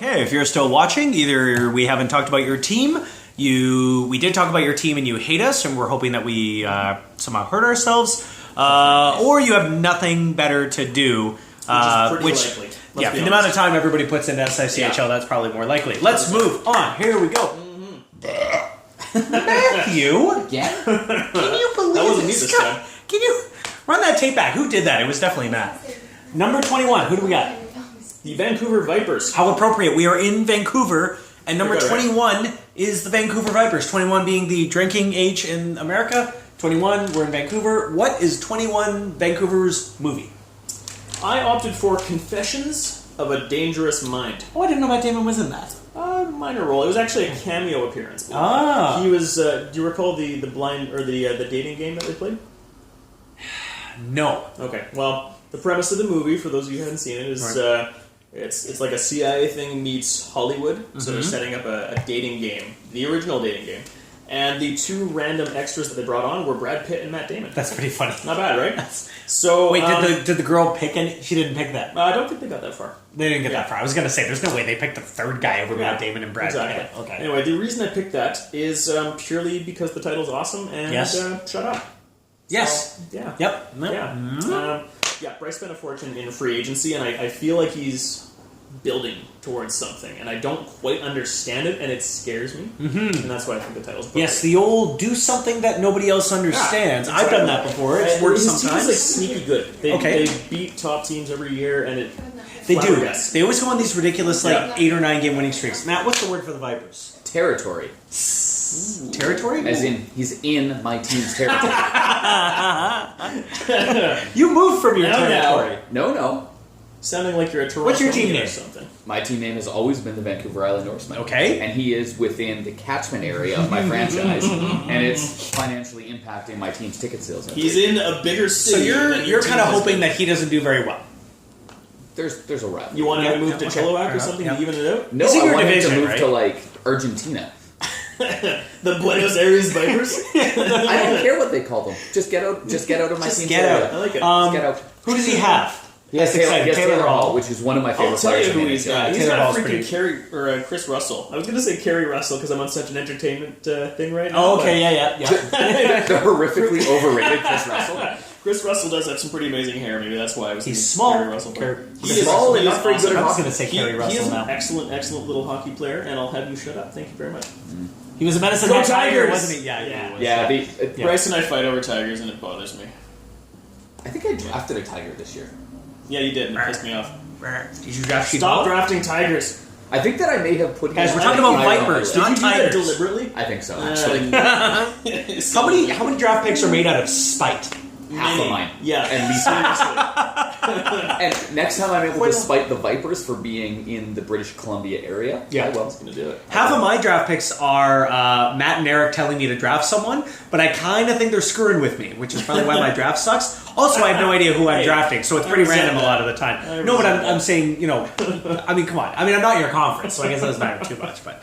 Okay, if you're still watching, either we haven't talked about your team, we did talk about your team and you hate us, and we're hoping that we somehow hurt ourselves, or you have nothing better to do. Which likely. Yeah, for the amount of time everybody puts into SICHL, that's probably more likely. Let's move on. Here we go. Matthew, Again? can you believe That wasn't me this this guy? time. Can you run that tape back? Who did that? It was definitely Matt. Number 21. Who do we got? The Vancouver Vipers. How appropriate. We are in Vancouver, and number We got it 21 is the Vancouver Vipers. 21 being the drinking age in America. 21, we're in Vancouver. What is 21 Vancouver's movie? I opted for Confessions of a Dangerous Mind. Oh, I didn't know Matt Damon was in that. Minor role. It was actually a cameo appearance. Ah. He was. Do you recall the blind or the dating game that they played? No. Okay. Well, the premise of the movie, for those of you who haven't seen it, is it's like a CIA thing meets Hollywood. So they're setting up a dating game, the original dating game, and the two random extras that they brought on were Brad Pitt and Matt Damon. That's pretty funny. Not bad, right? So Wait, did the girl pick any? She didn't pick that. I don't think they got that far. They didn't get that far. I was going to say, there's no way they picked the third guy over Matt Damon and Brad Exactly. Pitt. Okay. Anyway, the reason I picked that is purely because the title's awesome and shut up. Yes. So, yeah. Yep. Yeah. Bryce spent a fortune in free agency, and I feel like he's building towards something, and I don't quite understand it, and it scares me, and that's why I think the title's perfect. Yes, the old do something that nobody else understands. Yeah, I've done that before. It's worked his sometimes. team is like sneaky good. They beat top teams every year, and They do. flabbergasts. They always go on these ridiculous 8 or 9 game winning streaks. Matt, what's the word for the Vipers? Territory. Territory? As in, he's in my team's territory. You moved from your Now, territory. No. Sounding like you're a Toronto What's your team name? or something. My team name has always been the Vancouver Island Norsemen. Okay. And he is within the catchment area of my franchise, and it's financially impacting my team's ticket sales. He's in a bigger So city. than you're your kind of team has hoping been. that he doesn't do very well. There's a route. You want him to move to okay. Chilliwack or something to even it out? No, He's in I your want division, him to move right? to, like, Argentina. The Buenos Aires Vipers? I don't care what they call them. Just get out of my Just team's get area. out. I like it. Just get out. Who does he have? He has That's exciting. Taylor Hall, which is one of my I'll favorite tell players you in who the he's NHL. got. He's Taylor got Hall's freaking pretty- Chris Russell. I was going to say Kerry Russell because I'm on such an entertainment thing right now. Oh, okay, yeah. The horrifically overrated Chris Russell. Chris Russell does have some pretty amazing hair. Maybe that's why I was He's thinking small. Kerry Russell. He's small and not very good at I was hockey. going to say He Kerry Russell is now. an excellent little hockey player, and I'll have you shut up. Thank you very much. He was a Medicine Go Hat Tiger, Tigers! wasn't he? Yeah, he was. Yeah, Bryce and I fight over Tigers, and it bothers me. I think I drafted a Tiger this year. Yeah, you did, and it pissed me off. Did you draft Stop drafting Tigers. I think that I may have put. Guys, him we're on talking my about team. Vipers, Did not you do that Tigers. deliberately? I think so, actually. How many draft picks are made out of spite? Half of mine. Yeah. At least. And next time I'm able to spite the Vipers for being in the British Columbia area, Yeah. I will. Going to do it. Half of my draft picks are Matt and Eric telling me to draft someone, but I kind of think they're screwing with me, which is probably why my draft sucks. Also, I have no idea who I'm Hey, drafting, so it's pretty random a lot of the time. No, but I'm saying, I mean, come on. I mean, I'm not in your conference, so I guess that doesn't matter too much. But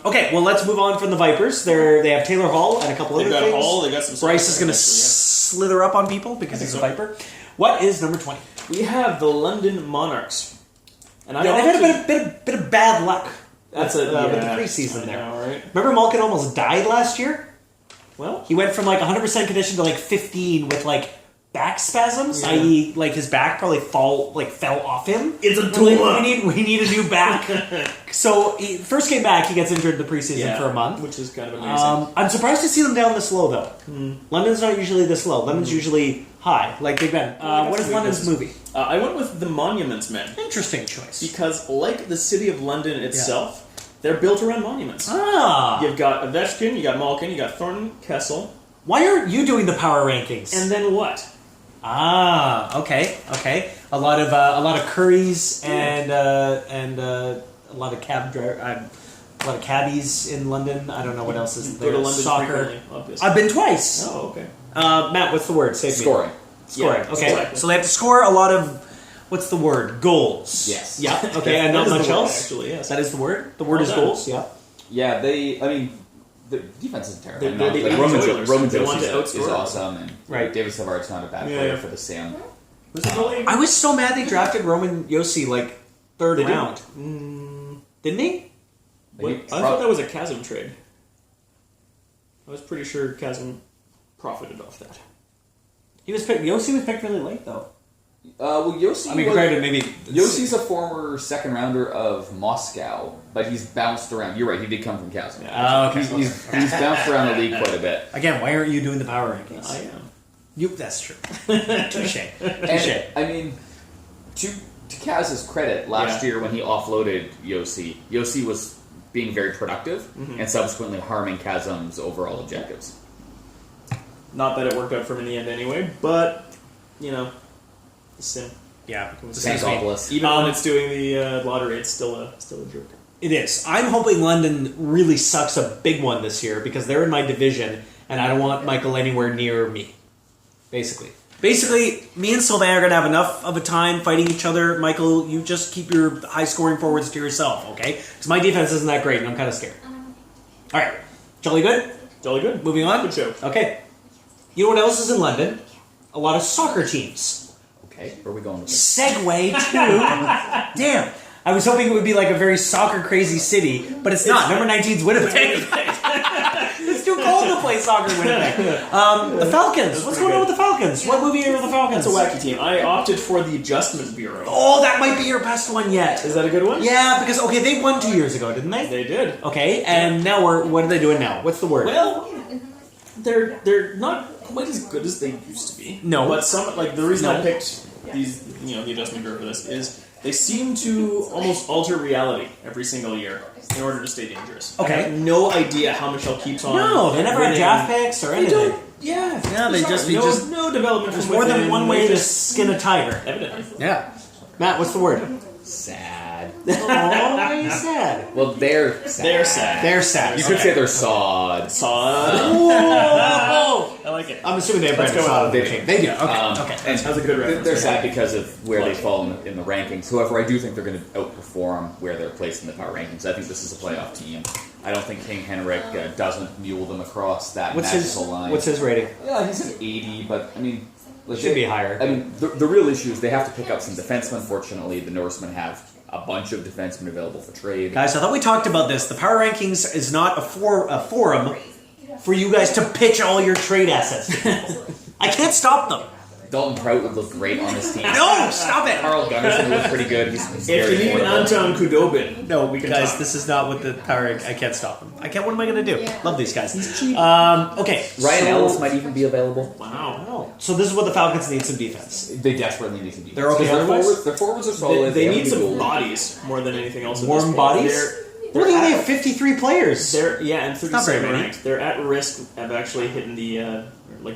okay, well, let's move on from the Vipers. They have Taylor Hall and a couple They've other got things. Hall, they got some Bryce is going to actually, slither up on people because he's a Viper. What is number 20? We have the London Monarchs. And I Yeah, they've had a bit of bad luck That's with a the preseason there. All right. Remember Malkin almost died last year? Well, He went from 100% condition to 15 with back spasms, Yeah. i.e. his back probably fell off him. it's a We need a new back. So first game back, he gets injured in the preseason for a month. which is kind of amazing. I'm surprised to see them down this low though. London's not usually this low. London's usually high, like Big Ben. What is London's movie? I went with the Monuments Men Interesting choice. because, like the city of London itself, they're built around monuments. Ah, You've got Ovechkin, you got Malkin, you got Thornton, Kessel, why aren't you doing the power rankings? and then what? Okay. A lot of curries and a lot of a lot of cabbies in London. I don't know what else is Go there. to London Soccer. frequently, obviously. I've been twice. Oh, okay. Matt, what's the word? Save me. Scoring. Scoring. Yeah, Okay. exactly. So they have to score a lot of. What's the word? Goals. Yes. Yeah. Okay. And That not is the much word, else. actually, yes. That is the word. The word is Well done. goals. Yeah. Yeah, the defense isn't terrible. They're the Roman Oilers. Roman They want to Josi is outscore. awesome, and Right. David Savard's not a bad Yeah, player yeah. for the Sam. Who's the goalie? I was so mad they drafted Roman Josi third They round. didn't. Didn't he? I thought that was a Chasm trade. I was pretty sure Chasm profited off that. He was picked. Yossi was picked really late, though. Well, Yossi. I mean, granted, maybe Yossi's a former second rounder of Moscow, but he's bounced around. You're right, he did come from Chasm. Yeah. Okay. He's bounced around the league quite a bit. Again, why aren't you doing the power rankings? I am. That's true. Touche. And, I mean, to Kaz's credit, last year when he offloaded Yossi was being very productive and subsequently harming Chasm's overall objectives. Not that it worked out for him in the end anyway, but, the sim. Yeah. Thankopolis. Even when it's doing the lottery, it's still a jerk. It is. I'm hoping London really sucks a big one this year because they're in my division and I don't want Michael anywhere near me. Basically, me and Sylvain are going to have enough of a time fighting each other. Michael, you just keep your high-scoring forwards to yourself, okay? Because my defense isn't that great and I'm kind of scared. All right. Jolly good? Jolly good. Moving on? Good show. Okay. You know what else is in London? A lot of soccer teams. Okay, where are we going with this? Segue to... Damn. I was hoping it would be like a very soccer-crazy city, but it's not. Number 19's Winnipeg. It's too cold to play soccer in Winnipeg. The Falcons. What's going on with the Falcons? What movie are the Falcons? That's a wacky team. I opted for the Adjustment Bureau. Oh, that might be your best one yet. Is that a good one? Yeah, because, okay, they won 2 years ago, didn't they? They did. Okay, and now what are they doing now? What's the word? Well, they're not quite as good as they used to be. No. But the reason I picked these, the Adjustment Bureau for this is they seem to almost alter reality every single year in order to stay dangerous. Okay. I have no idea how Michelle keeps on. No, they never had draft picks or anything. Yeah, they just no development. There's from more than within. one way to skin a tiger. Evidently. Yeah. Matt, what's the word? Sad. Oh, why are you sad? Well, they're sad. They're sad. They're sad. You could say they're sod. Sod. Whoa! I like it. I'm assuming they have Let's Brandon go Saad. They do. They do. Okay. Okay. And That's a good reference. they're sad because of where they fall in the rankings. However, I do think they're going to outperform where they're placed in the power rankings. I think this is a playoff team. I don't think King Henrik doesn't mule them across that magical line. What's his rating? Yeah, he's an 80, but I mean... Should be higher. I mean, the real issue is they have to pick up some defensemen. Fortunately, the Norsemen have a bunch of defensemen available for trade. Guys, I thought we talked about this. The Power Rankings is not a forum for you guys to pitch all your trade assets to people. I can't stop them. Dalton Prout would look great on this team. No, stop it. Carl Gunnarsson would look pretty good. He's If you very need affordable. Anton Khudobin, No, we can guys, talk. this is not what the Power I can't stop them. I can't. What am I going to do? Yeah. Love these guys. He's cheap. Okay. Ryan so, Ellis might even be available. Wow. Oh, so this is what the Falcons need: some defense. They desperately need some defense. They're okay Their otherwise? forwards are solid. They have need good some goalies. bodies more than anything else. at Warm this point. bodies? They're What do they at- have? 53 players. They're and not very 37 many. ranked. They're at risk of actually hitting the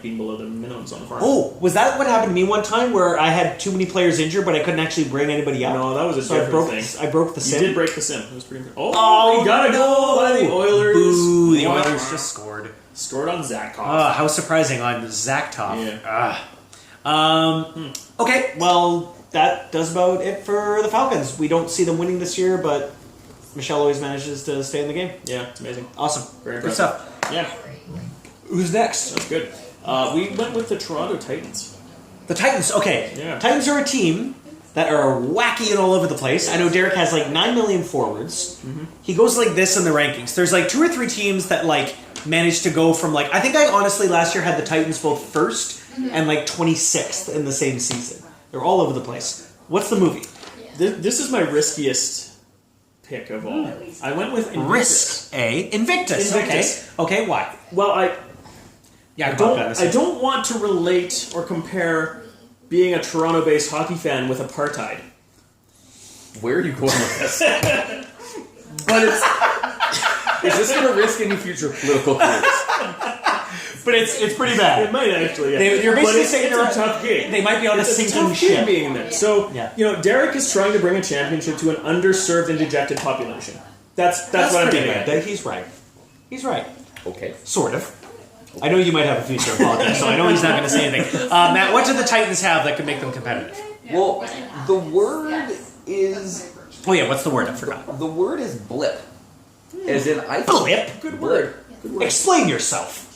being below the minimums on the farm. Oh, was that what happened to me one time where I had too many players injured, but I couldn't actually bring anybody up? No, that was a So I different broke. thing. I broke the You sim. did break the sim. It was pretty. Oh, we gotta go by the Oilers. Boo! The Oilers just scored. scored on Zakov. How surprising on Zaktov. Yeah. Okay, well, that does about it for the Falcons. We don't see them winning this year, but Michelle always manages to stay in the game. Yeah, it's amazing. Awesome. Very Good impressive. stuff. Yeah, Who's next? that's good. We went with the Toronto Titans. The Titans. Okay. Yeah. Titans are a team that are wacky and all over the place. I know Derek has like 9 million forwards. Mm-hmm. He goes like this in the rankings. There's like 2 or 3 teams that like managed to go from like, I think I honestly last year had the Titans both first and like 26th in the same season. They're all over the place. What's the movie? This is my riskiest pick of all. I went with Invictus. Risk A. Invictus. Invictus. Okay, why? Well, I Yeah, don't want to relate or compare being a Toronto-based hockey fan with apartheid. Where are you going with this? But it's Is this going to risk any future political careers? But it's pretty bad. it might actually. Yeah. You're basically but it's, saying it's they're a tough gig. They might be on a It's a sinking tough ship. gig being in there. So Yeah. Derek is trying to bring a championship to an underserved and dejected population. That's what I'm pretty getting bad. at. He's right. He's right. Okay. Sort of. I know you might have a future in politics, so I know he's not going to say anything. Matt, what do the Titans have that could make them competitive? Well, the word is Oh yeah, what's the word? I forgot. blip. As in, I Blip? Good word. Good word. Explain yourself.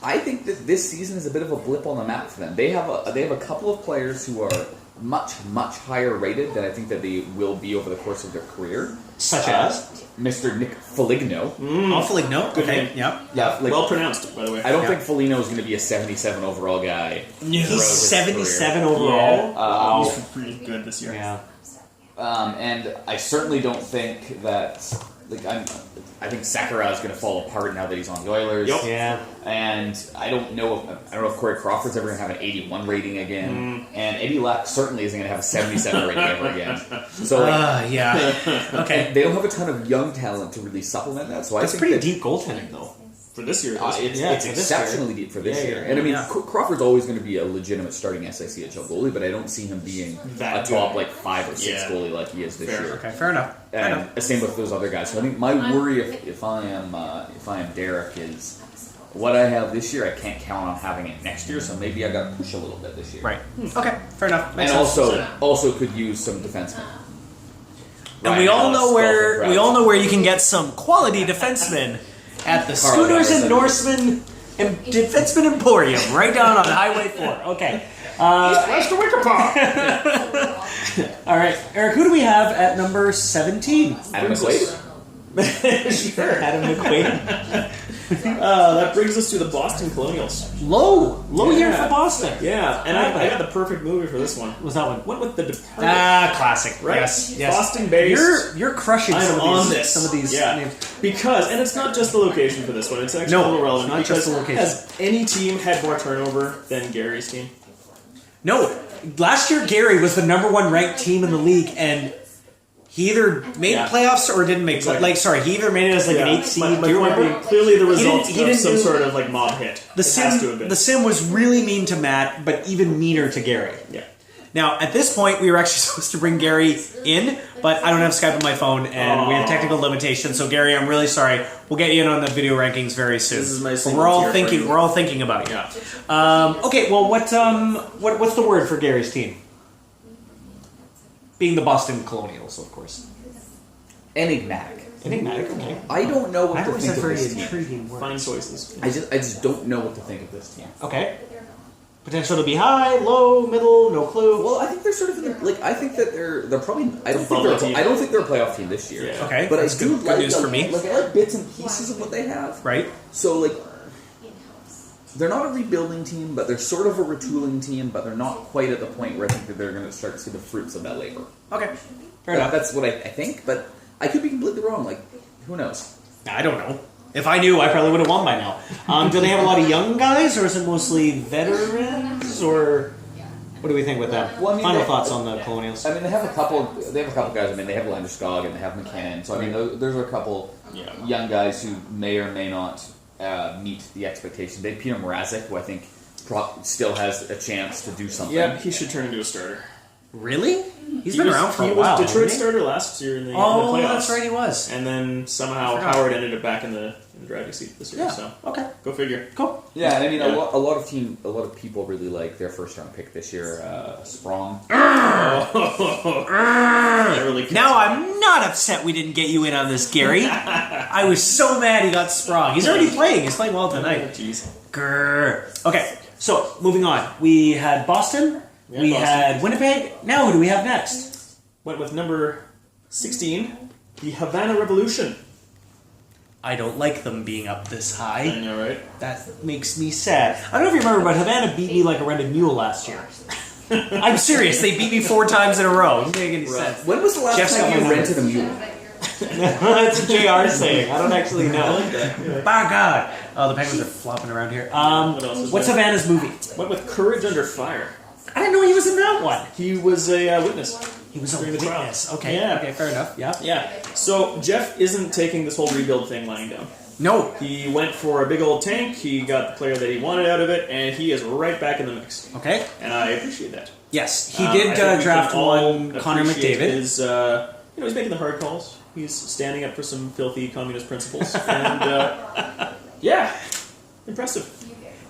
I think that this season is a bit of a blip on the map for them. They have a couple of players who are much, much higher rated than I think that they will be over the course of their career. Such as? Mr. Nick Foligno. Oh, Foligno. Good Okay, name. yep. Yeah, like, Well pronounced, by the way. I don't Yeah. think Foligno is going to be a 77 overall guy. He's 77 overall. Yeah. Wow. He's pretty good this year. Yeah. And I certainly don't think that. Like I think Sakura is going to fall apart now that he's on the Oilers. Yep. Yeah. And I don't know if Corey Crawford's ever going to have an 81 rating again. And Eddie Lack certainly isn't going to have a 77 rating ever again. So Yeah. Okay. they don't have a ton of young talent to really supplement that. So I That's think pretty that, deep goaltending, though. For this year, It's, Yeah, it's for this exceptionally deep for this Yeah, year. yeah, And I mean, yeah. Crawford's always going to be a legitimate starting SICHL goalie, but I don't see him being That a top good. 5 or 6 Yeah. goalie like he is this Fair. year. Okay, fair enough. Fair And enough. same with those other guys. So I think my worry if I am Derek is what I have this year. I can't count on having it next year, so maybe I got to push a little bit this year. Right. Okay, fair enough. Makes And sense. also could use some defensemen. And Ryan we all Ellis, know where Dalton we all know where you can get some quality defensemen at the Carl Schooners and Gunnarsson. Norsemen and Defenseman Emporium, right down on Highway 4. Okay. West of Wickapop. All right, Eric. Who do we have at number 17? Adam McQuaid. Sure. Adam McQuaid. That brings us to the Boston Colonials. Low year Yeah. for Boston. Yeah, and I got the perfect movie for this one. What's that one? Went with The Departed. Classic. Right? Yes. Boston-based. You're crushing I'm some of on these. this. Some of these yeah. names. Because, and it's not just the location for this one, it's actually No, a little relevant. not because just the location. Has any team had more turnover than Gary's team? No, last year Gary was the number 1 ranked team in the league, and he either made Yeah. playoffs or didn't make. Exactly. He either made it as an 8th seed. My Do you point remember? being clearly the result he of didn't some do- sort of like mob hit. The It has to have been. sim was really mean to Matt, but even meaner to Gary. Yeah. Now, at this point, we were actually supposed to bring Gary in, but I don't have Skype on my phone, and we have technical limitations. So, Gary, I'm really sorry. We'll get you in on the video rankings very soon. This is my But single we're all tier for thinking. you. We're all thinking about it. Yeah. Okay. Well, what's the word for Gary's team? Being the Boston Colonials, of course. Enigmatic. Enigmatic. Okay. I don't know what That to was think a of very this team. intriguing word. Fine choices. I just don't know what to think of this team. Okay. Potential to be high, low, middle, no clue. Well, I think they're sort of like I think that they're probably I don't think bubble they're team. I don't think they're a playoff team this year. Yeah. Okay. But that's I do good like news for me. Like I like bits and pieces of what they have. Right. So like they're not a rebuilding team, but they're sort of a retooling team, but they're not quite at the point where I think that they're going to start to see the fruits of that labor. Okay. Fair enough. That's what I think, but I could be completely wrong. Like, who knows? I don't know. If I knew, I probably would have won by now. Do they have a lot of young guys, or is it mostly veterans, or what do we think with that? Well, I mean, Final they- thoughts on the Colonials? I mean, they have a couple guys. I mean, they have Landeskog and they have McKinnon. So I mean, there's a couple Yeah. young guys who may or may not meet the expectation. They have Peter Mrazek, who I think still has a chance to do something. Yeah, he should turn into a starter. Really? He's He been was- around for a He while. was Detroit's hasn't he? starter last year in the Oh, playoffs. that's right, he was. And then somehow Forgot. Howard ended up back in the driving seat this year. Yeah. So Okay. go figure. Cool. Yeah, and I mean, Yeah. a lot of people really like their first round pick this year, Sprong. That really Now I'm not upset we didn't get you in on this, Gary. I was so mad he got sprung. He's already playing. He's playing well tonight. Jeez. Grrr. Okay, so moving on. We had Boston. Yeah, We Boston. had Winnipeg. Now who do we have next? Went with number 16, the Havana Revolution. I don't like them being up this I high. know, right? That makes me sad. I don't know if you remember, but Havana beat me like a rented mule last year. I'm serious. They beat me 4 times in a row. Doesn't make any sense. When was the last Jeff's got time my you number. rented a mule? That's a JR saying. I don't actually know. I like that. By God. Oh, the penguins are flopping around here. What else is What's there? Havana's movie? Went with Courage Under Fire. I didn't know he was in that one. He was a witness. He was a During the trial. witness. Okay. Yeah. Okay, fair enough. Yeah. Yeah. So Jeff isn't taking this whole rebuild thing lying down. No. He went for a big old tank. He got the player that he wanted out of it, and he is right back in the mix. Okay. And I appreciate that. Yes, he I did think we draft can all one, Connor appreciate McDavid. His, he's making the hard calls. He's standing up for some filthy communist principles, and yeah, impressive.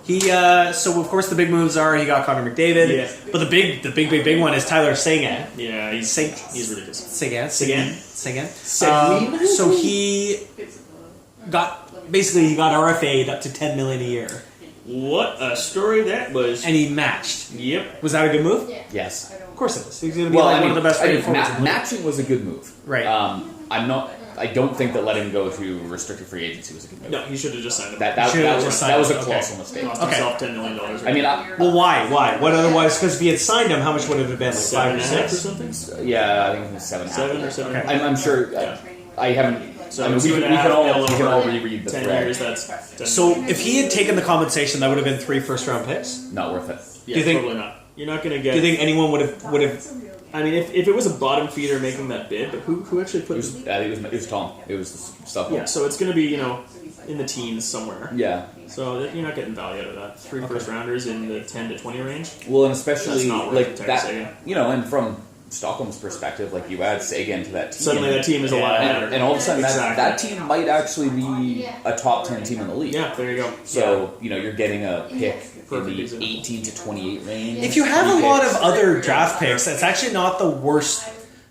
He so of course the big moves are he got Connor McDavid, Yeah. but the big one is Tyler Seguin. Yeah, he's ridiculous. Seguin. Seguin? Seguin. So he he got RFA'd up to $10 million a year, What a story that was. and he matched. Yep. Was that a good move? Yes. course it is. He's going to be one of the best rated forwards in the league. matching was a good move. Right. I don't think that letting him go to restricted free agency was a good move. No, he should have just signed him. That was a colossal mistake. Cost Okay. himself $10 million. I mean, Well, why? What otherwise? Because if he had signed him, how much would it have been? Like 5 or 7.5 or 6? something. yeah, I think it was 7.5. 7 or 7. Okay. I'm sure. Yeah. I haven't. So I mean, we 2.5 can all over reread the 10 thread. years. That's 10 So million. if he had taken the compensation, that would have been 3 first-round picks. Not worth it. Yeah, do you think- probably not. You're not going to get. Do you think anyone would have? I mean, if it was a bottom feeder making that bid, but who actually put? It was Tom. It was stuff. Yeah, so it's going to be in the teens somewhere. Yeah. So you're not getting value out of that. 3 first rounders in the 10 to 20 range. Well, and especially That's not worth like it, Tyler that. Seguin. And from Stockholm's perspective, like you add Sagan to that team. Suddenly that team is a lot better. And all of a sudden, Exactly. that team might actually be a top 10 team in the league. Yeah, there you go. So, you're getting a pick in Perfect the example. 18 to 28 range. If you have a 3 lot picks. of other draft picks, that's actually not the worst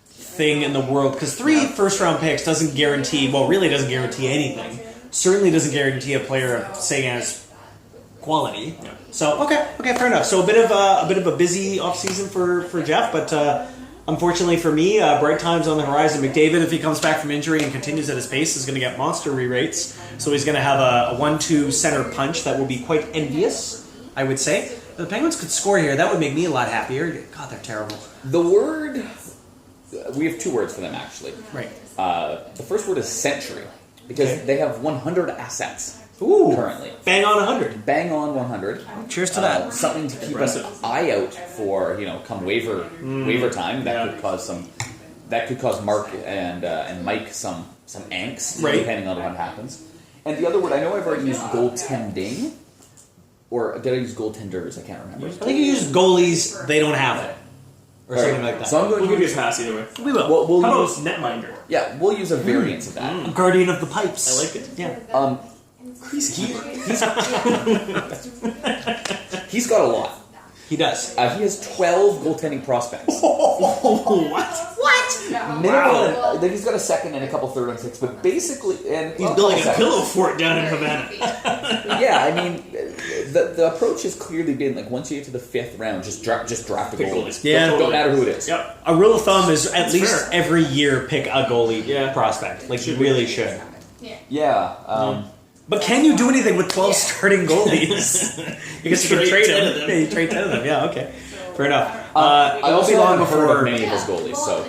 thing in the world. Because 3 first-round picks doesn't guarantee. Well, really doesn't guarantee anything. Certainly doesn't guarantee a player of Sagan's quality. Yeah. So okay, fair enough. So a bit of a busy offseason for Jeff, but unfortunately for me, bright times on the horizon. McDavid, if he comes back from injury and continues at his pace, is going to get monster re-rates. So he's going to have a 1-2 center punch that will be quite envious, I would say. If the Penguins could score here, that would make me a lot happier. God, they're terrible. The word. We have 2 words for them, actually. Right. The first word is century. Because Okay. they have 100 assets Ooh, currently. bang on 100. Bang on 100. Cheers to that. Something to keep Impressive. an eye out for, come waiver time. That Yeah. could cause Mark and Mike some angst, Right. depending on what happens. And the other word, I know I've already used goaltending, or did I use goaltenders? I can't remember. I think you use goalies, they don't have it. Or something like that. So I'm going We'll to give you use, a pass either way. We will. we'll How use, about netminder? we'll use a variance of that. Guardian of the pipes. I like it. Yeah. He's got a lot. He does. He has 12 goaltending prospects. Minimum, he's got a second and a couple third and six, but basically, and He's building a pillow fort down in Havana. Yeah, I mean, the approach has clearly been like once you get to the 5th round, just draft a Pick goalie. goalies. Yeah. Don't matter who it is. Yep. A rule of thumb is at That's least fair. every year pick a goalie Yeah. prospect. Like you Should be. really should. Yeah. But can you do anything with 12 starting goalies? Because you can Trade trade 10 them. of them. Yeah, you trade 10 of them. Yeah, okay. Fair enough. I It won't also be long haven't heard of before. many of his goalies, so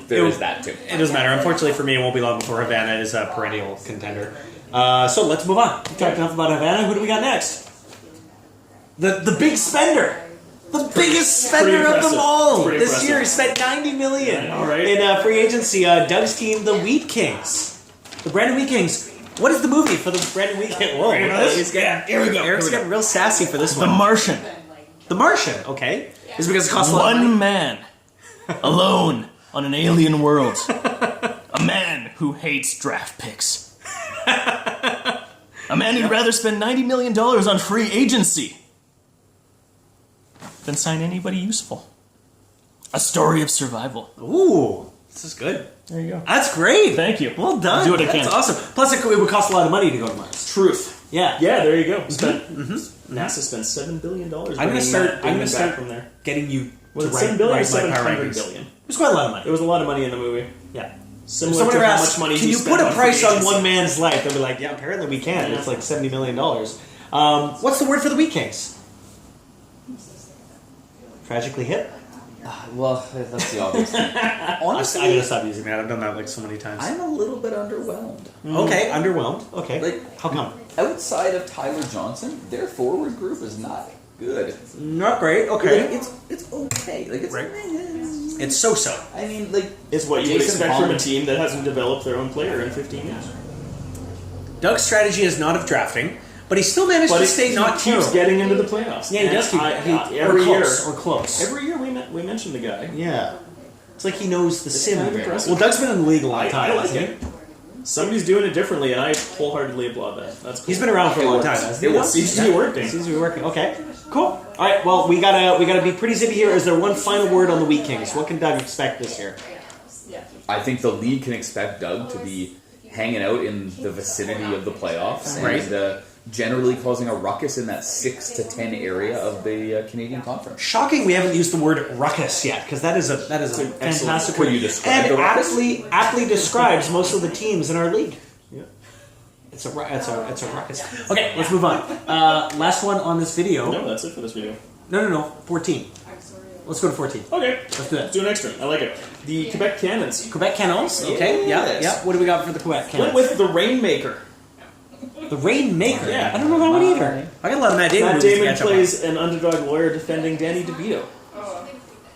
there is that too. It doesn't matter. Unfortunately for me, it won't be long before Havana is a perennial contender. So let's move on. We talked enough about Havana. Who do we got next? The big spender. The biggest spender of them impressive. all. Pretty This impressive. year he spent $90 million Yeah, all right. in free agency. Doug's team, the Wheat Kings. The Brandon Wheat Kings. What is the movie for the Brandon Wheat Kings? Whoa, Ready for this? Yeah, here we go. Eric's Here we getting real sassy for this The one. Martian. The Martian, okay. Is it because it costs a lot of money? One man, alone on an alien world. A man who hates draft picks. A man who'd rather spend $90 million on free agency than sign anybody useful. A story of survival. Ooh, this is good. There you go. That's great. Thank you. Well done. I'll do what I That's can. awesome. Plus, it would cost a lot of money to go to Mars. Truth. Yeah. Yeah, there you go. NASA spent $7 billion. I'm gonna start from there. getting you Was to it $7 billion or write my power 700 rankings. billion? It was quite a lot of money. It was a lot of money in the movie. Yeah. Similar Someone to ever how asked, much money can he you spent put a on price free on agency. one man's life? They'll be like, yeah, apparently we can. Yeah. It's like $70 million. What's the word for the Wheat Kings? Tragically hip? Well, that's the obvious thing. I'm Honestly, gonna stop using that. I've done that like so many times. I'm a little bit underwhelmed. Okay, underwhelmed. Okay. Like- How come? Outside of Tyler Johnson, their forward group is not good. Not great. Like, Okay. it's okay. Like it's Right. It's so-so. I mean, like It's what you would Jason expect from a Palmer. team that hasn't developed their own player in 15 years. Doug's strategy is not of drafting, but he still managed But to he stay not keeps terrible. getting into the playoffs. Yeah, he And does keep every or year. close, or close. Every year we mention the guy. Yeah. It's like he knows the sim. kind of very well. impressive. Well, Doug's been in the league a long I time. like hasn't he? it. Somebody's doing it differently, and I wholeheartedly applaud that. That's cool. He's been around for a It long works. time, hasn't It he? works. Seems to be working. Seems to be working. Okay. Cool. All right. Well, we gotta be pretty zippy here. Is there one final word on the Wheat Kings? What can Doug expect this year? I think the league can expect Doug to be hanging out in the vicinity of the playoffs Right. and generally causing a ruckus in that 6 to 10 area of the Canadian Conference. Shocking, we haven't used the word ruckus yet, because that is a fantastic word. Could you describe and the ruckus? aptly describes most of the teams in our league. Yeah. It's a ruckus. Okay, let's move on. Last one on this video. No, that's it for this video. No. 14. Let's go to 14. Okay, Let's do that. let's do an extra. I like it. The Quebec Cannons Quebec Cannons. Okay, Yes. yeah. What do we got for the Quebec Cannons? went with the Rainmaker. The Rainmaker. Yeah. I don't know that one either. I got a lot of Matt Damon Matt movies to Damon catch up on. plays an underdog lawyer defending Danny DeVito.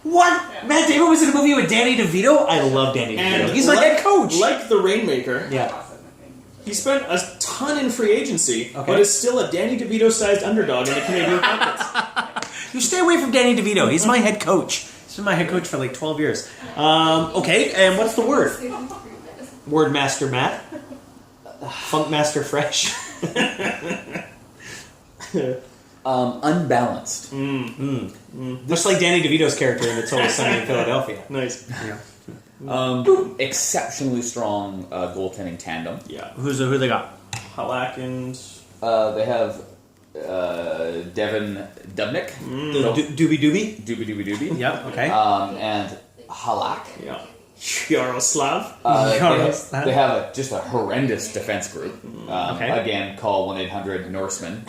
What? Matt Damon was in a movie with Danny DeVito? I love Danny DeVito. He's my head coach. Like the Rainmaker, Yeah. he spent a ton in free agency, Okay. but is still a Danny DeVito-sized underdog in the Canadian Conference. You stay away from Danny DeVito. He's my head coach. He's been my head coach for like 12 years. Okay, and what's the word? Word Master Matt. Funk Master Fresh. Unbalanced. Just like Danny DeVito's character in It's Always Sunny in Philadelphia. Nice. Exceptionally strong goaltending tandem. Yeah. Who they got? Halak and... They have Devin Dubnik, Doobie Doobie? Doobie. Yep, okay. And Halak. Yeah. Yaroslav. They have just a horrendous defense group. Okay. Again, call 1-800-Norseman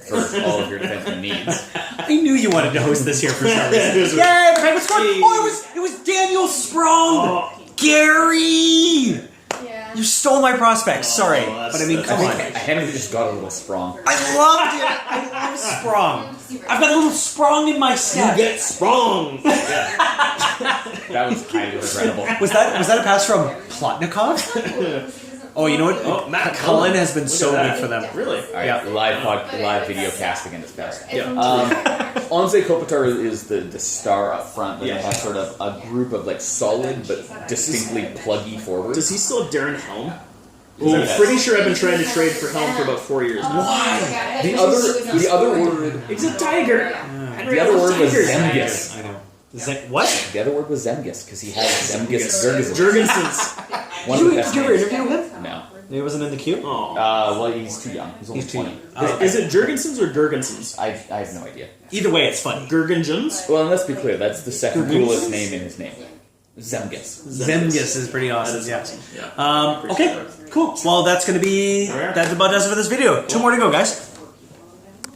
for all of your defenseman needs. I knew you wanted to host this here for some reason. Yeah. Yay! The Penguins scored! Oh, it was Daniel Sprong! Gary! Yeah. You stole my prospects. Sorry. that's- But I mean, come on. Henry just got a little sprung. I loved it. I love Sprong. I've got a little Sprong in my set. Get sprung! That was highly regrettable. Was that a pass from Plotnikov? Oh, you know what? Oh, Matt Cullen has been Look so at good that. for them. Really? All right, Yeah. live video casting in this best. Yeah. Anze Kopitar is the star up front, but Yeah. they have sort of a group of like solid but distinctly pluggy forwards. Does he still have Darren Helm? 'Cause Ooh, I'm yes. pretty sure I've been trying to trade for Helm for about 4 years. Why? The other word It's a tiger! the other word was Zemgus. I know. What? The other word was Zemgus because he had Zemgus Jurgensen. Jurgensen's. One of the best Did you ever names. interview him? No. He wasn't in the queue? Oh. Well, he's too young. He's only He's too 20. young. Is it Jurgensen's or Jurgensen's? I have no idea. Either way, it's funny. Jurgenjens? Well, and let's be clear, that's the second Jurgensen? coolest name in his name. Zemgus. Zemgus is pretty awesome. That is Yeah. awesome. Yeah. Okay, cool. Well, that's going to be... All right. That about does it for this video. 2 more to go, guys.